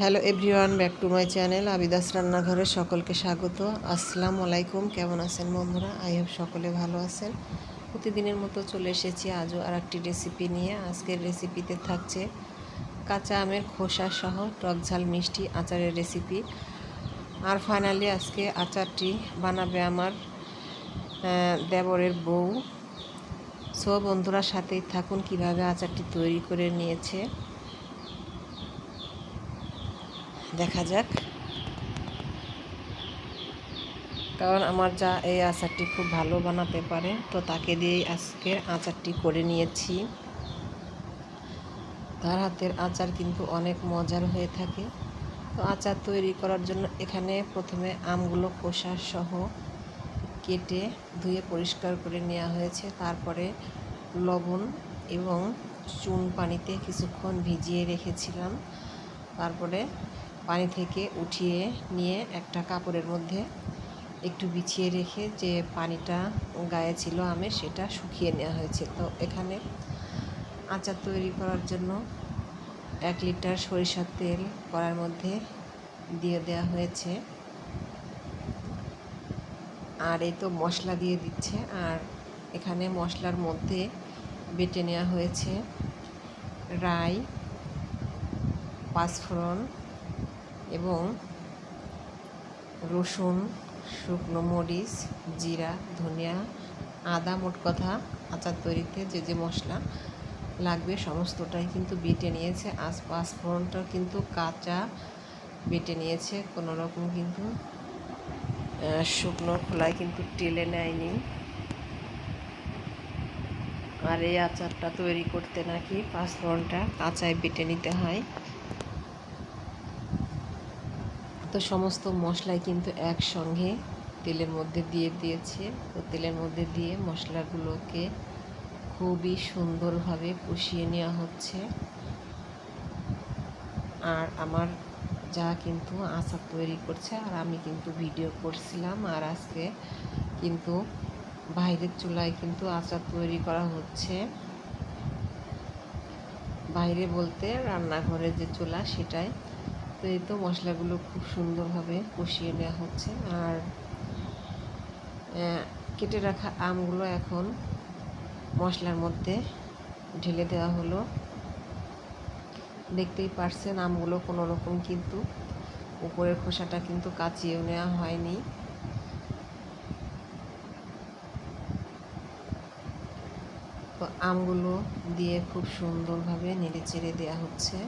Hello everyone, back to my channel Abidas রান্নাঘরে সকলকে স্বাগত। আসসালামু আলাইকুম। কেমন আছেন বন্ধুরা? আই হোপ সকলে ভালো আছেন। প্রতিদিনের মতো চলে এসেছি আজও আর একটি রেসিপি নিয়ে। আজকের রেসিপিতে থাকছে কাঁচা আমের খোসা সহ টক ঝাল মিষ্টি আচারের রেসিপি। আর ফাইনালি আজকে আচারটি বানাবে আমার দেবরের বউ। সো বন্ধুরা সাথেই থাকুন কিভাবে আচারটি তৈরি করে নিয়েছে দেখা যাক। কারণ আমার যা এই আচারটি খুব ভালো বানাতে পারে, তো তাকে দিয়েই আজকের আচারটি করে নিয়েছি। তার হাতের আচার কিন্তু অনেক মজার হয়ে থাকে। তো আচার তৈরি করার জন্য এখানে প্রথমে আমগুলো খোসা সহ কেটে ধুয়ে পরিষ্কার করে নেওয়া হয়েছে। তারপরে লবণ এবং চুন পানিতে কিছুক্ষণ ভিজিয়ে রেখেছিলাম। তারপরে পানি থেকে উঠিয়ে নিয়ে একটা কাপড়ের মধ্যে একটু বিছিয়ে রেখে যে পানিটা গায়ে ছিল আমের, সেটা শুকিয়ে নেওয়া হয়েছে। তো এখানে আচার তৈরি করার জন্য 1 লিটার সরিষার তেল কড়াইয়ের মধ্যে দিয়ে দেওয়া হয়েছে। আর এই তো মশলা দিয়ে দিচ্ছে। আর এখানে মশলার মধ্যে বেটে নেওয়া হয়েছে রাই, পাঁচফোড়ন এবং রসুন, শুকনো মরিচ, জিরা, ধনিয়া, আদা। মোট কথা আচার তৈরিতে যে যে মশলা লাগবে সমস্তটাই কিন্তু বেটে নিয়েছে। পাঁচফোড়নটা কিন্তু কাঁচা বেটে নিয়েছে, কোনো রকম কিন্তু শুকনো খোলায় কিন্তু টেলে নেয়নি। আর এই আচারটা তৈরি করতে নাকি পাঁচফোড়নটা কাঁচায় বেটে নিতে হয়। তো সমস্ত মশলাই কিন্তু একসঙ্গে তেলের মধ্যে দিয়ে দিয়েছে। তো তেলের মধ্যে দিয়ে মশলাগুলোকে খুবই সুন্দরভাবে কষিয়ে নেওয়া হচ্ছে। আর আমার যা কিন্তু আচার তৈরি করছে, আর আমি কিন্তু ভিডিও করছিলাম। আর আজকে কিন্তু বাইরের চুলায় কিন্তু আচার তৈরি করা হচ্ছে। বাইরে বলতে রান্নাঘরে যে চুলা সেটাই। তো এই তো মশলাগুলো খুব সুন্দরভাবে কষিয়ে নেওয়া হচ্ছে। আর কেটে রাখা আমগুলো এখন মশলার মধ্যে ঢেলে দেওয়া হলো। দেখতেই পারছেন আমগুলো কোনো রকম কিন্তু উপরের খোসাটা কিন্তু কাচিয়েও নেওয়া হয়নি। তো আমগুলো দিয়ে খুব সুন্দরভাবে নেড়ে চেড়ে দেওয়া হচ্ছে।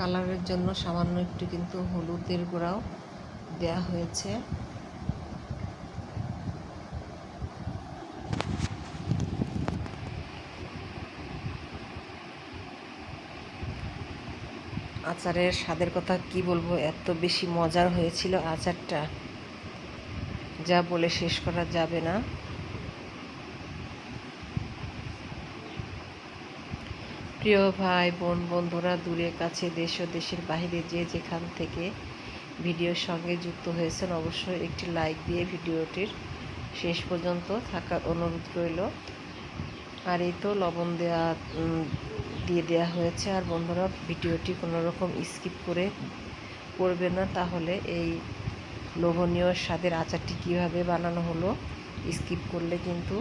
কালারের জন্য সামান্য একটু কিন্তু হলুদের গুঁড়াও দেওয়া হয়েছে। আচারের স্বাদের কথা কি বলবো, এত বেশি মজার হয়েছিল আচারটা, যা বলে শেষ করা যাবে না। প্রিয় ভাই বোন বন্ধুরা, দূরে কাছে দেশ ও দেশের বাইরে যে যেখান থেকে ভিডিওর সঙ্গে যুক্ত হয়েছেন, অবশ্যই একটি লাইক দিয়ে ভিডিওটির শেষ পর্যন্ত থাকার অনুরোধ রইল। আর এই তো লবণ দিয়ে দেওয়া হয়েছে। আর বন্ধুরা ভিডিওটি কোনো রকম স্কিপ করবে না, তাহলে এই লোভনীয় স্বাদের আচারটি কীভাবে বানানো হলো স্কিপ করলে কিন্তু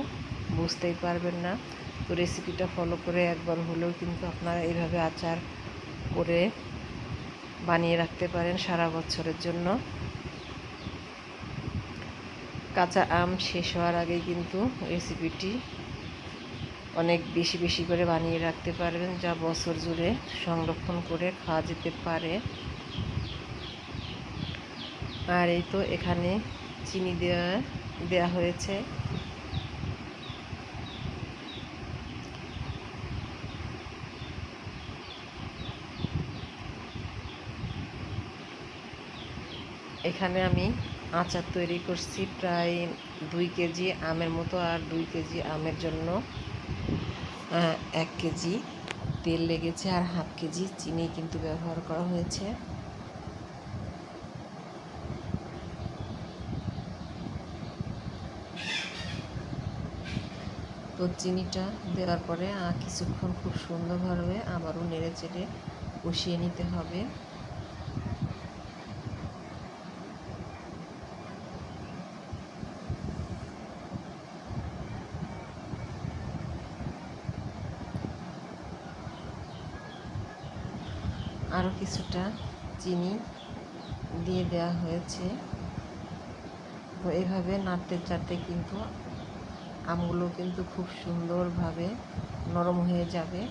বুঝতেই পারবেন না। তো রেসিপিটা ফলো করে একবার হলেও কিন্তু আপনারা এইভাবে আচার করে বানিয়ে রাখতে পারেন সারা বছরের জন্য। কাঁচা আম শেষ হওয়ার আগেই কিন্তু রেসিপিটি অনেক বেশি বেশি করে বানিয়ে রাখতে পারবেন, যা বছর জুড়ে সংরক্ষণ করে খাওয়া যেতে পারে। আর এই তো এখানে চিনি দেওয়া হয়েছে। এখানে আমি আচার তৈরি করছি প্রায় 2 কেজি আমের মতো। আর 2 কেজি আমের জন্য 1 কেজি তেল লেগেছে, আর হাফ কেজি চিনি কিন্তু ব্যবহার করা হয়েছে। তো চিনিটা দেওয়ার পরে কিছুক্ষণ খুব সুন্দরভাবে আবারও নেড়ে চেড়ে কষিয়ে নিতে হবে। আরও কিছুটা চিনি দিয়ে দেওয়া হয়েছে। তো এভাবে নাড়তে চাড়তে কিন্তু আমগুলো কিন্তু খুব সুন্দরভাবে নরম হয়ে যাবে।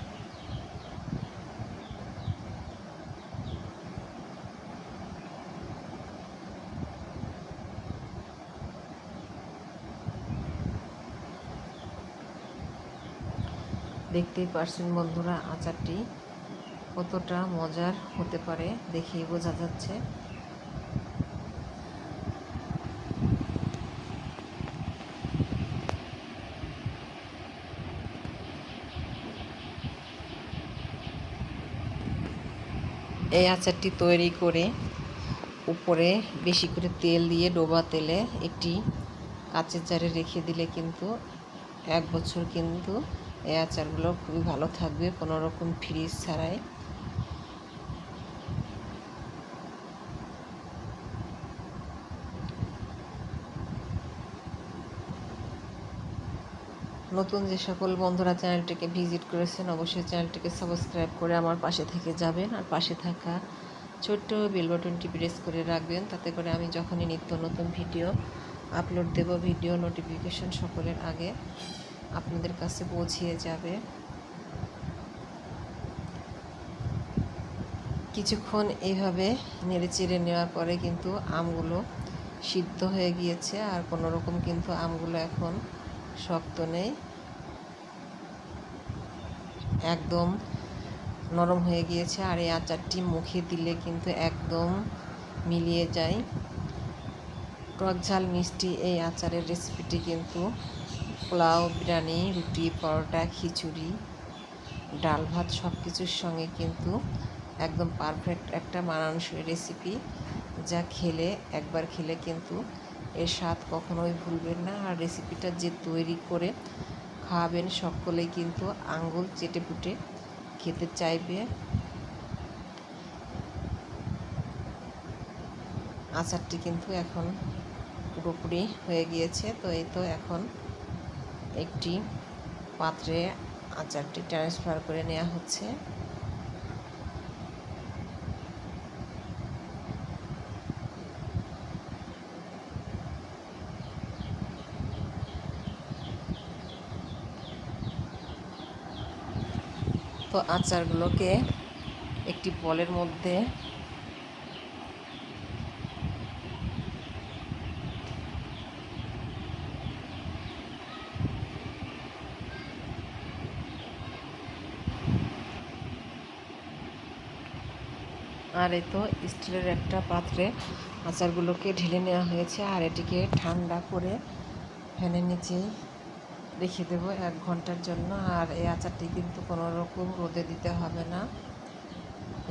দেখতেই পারছেন বন্ধুরা, আচারটি কতটা মজার হতে পারে দেখেই বোঝা যাচ্ছে। এই আচারটি তৈরি করে উপরে বেশি করে তেল দিয়ে ডোবা তেলে একটি কাঁচের জারে রেখে দিলে কিন্তু 1 বছর কিন্তু এই আচারগুলো খুবই ভালো থাকবে, কোনো রকম ফ্রিজ ছাড়াই। নতুন যে সকল বন্ধুরা চ্যানেলটিকে ভিজিট করেছেন অবশ্যই চ্যানেলটিকে সাবস্ক্রাইব করে আমার পাশে থেকে যাবেন, আর পাশে থাকা ছোট্ট বেল বাটনটি প্রেস করে রাখবেন, তাতে করে আমি যখনই নিত্য নতুন ভিডিও আপলোড দেব ভিডিও নোটিফিকেশন সকলের আগে আপনাদের কাছে পৌঁছিয়ে যাবে। কিছুক্ষণ এইভাবে নেড়ে চেড়ে নেওয়ার পরে কিন্তু আমগুলো সিদ্ধ হয়ে গিয়েছে, আর কোনো রকম কিন্তু আমগুলো এখন শক্ত নেই, একদম নরম হয়ে গিয়েছে। আর এই আচারটি মুখে দিলে কিন্তু একদম মিলিয়ে যায়। টক ঝাল মিষ্টি এই আচারের রেসিপিটি কিন্তু পোলাও, বিরিয়ানি, রুটি, পরোটা, খিচুড়ি, ডাল ভাত সব কিছুর সঙ্গে কিন্তু একদম পারফেক্ট একটা মানানসই রেসিপি, যা খেলে একবার খেলে কিন্তু এর স্বাদ কখনোই ভুলবেন না। আর রেসিপিটা যে তৈরি করে খাওয়াবেন সকলেই কিন্তু আঙ্গুল চেটে পুটে খেতে চাইবে। আচারটি কিন্তু এখন পুরোপুরি হয়ে গিয়েছে। তো এই তো এখন একটি পাত্রে আচারটি ট্রান্সফার করে নেওয়া হচ্ছে। তো আচারগুলোকে একটি বলের মধ্যে আর এই তো স্টিলের একটা পাত্রে আচারগুলোকে ঢেলে নেওয়া হয়েছে, আর এটিকে ঠান্ডা করে ফ্যানের নিচে রেখে দেবো 1 ঘন্টার জন্য। আর এই আচারটি কিন্তু কোনো রকম রোদে দিতে হবে না,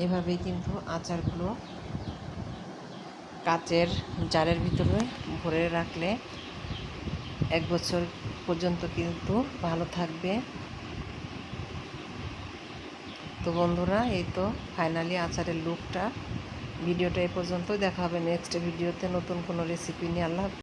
এভাবেই কিন্তু আচারগুলো কাচের জারের ভিতরে ভরে রাখলে 1 বছর পর্যন্ত কিন্তু ভালো থাকবে। তো বন্ধুরা, এই তো ফাইনালি আচারের লুকটা। ভিডিওটা এই পর্যন্ত, দেখা হবে নেক্সট ভিডিওতে নতুন কোনো রেসিপি নিয়ে। আল্লাহ।